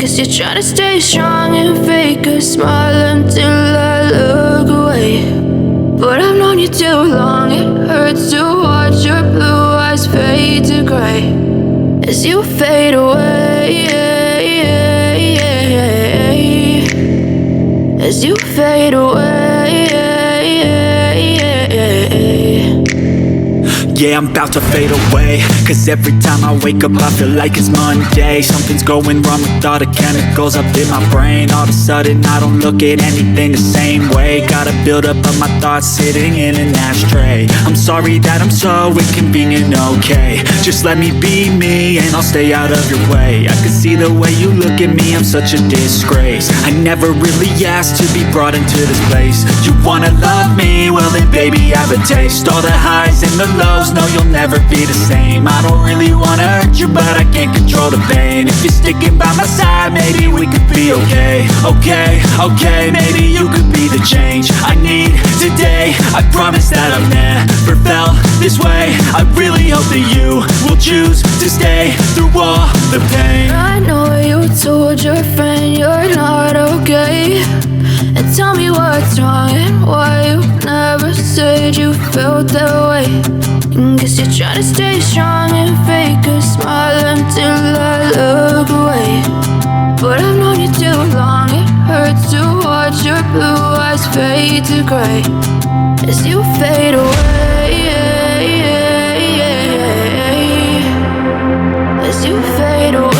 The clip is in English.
Guess you're trying to stay strong and fake a smile until I look away. But I've known you too long, it hurts to watch your blue eyes fade to gray as you fade away, as you fade away. Yeah, I'm about to fade away, cause every time I wake up I feel like it's Monday. Something's going wrong with all the chemicals up in my brain. All of a sudden I don't look at anything the same way. Got a buildup of my thoughts sitting in an ashtray. I'm sorry that I'm so inconvenient, okay. Just let me be me and I'll stay out of your way. I can see the way you look at me, I'm such a disgrace. I never really asked to be brought into this place. You wanna love me? Well then baby have a taste. All the highs and the lows, no, you'll never be the same. I don't really wanna hurt you, but I can't control the pain. If you're sticking by my side, maybe we could be okay. Okay, maybe you could be the change I need today. I promise that I've never felt this way. I really hope that you will choose to stay through all the pain. I know you told your friend you're not okay, and tell me what's wrong and why you never said you felt that way. Guess you're trying to stay strong and fake a smile until I look away. But I've known you too long, it hurts to watch your blue eyes fade to gray as you fade away, as you fade away.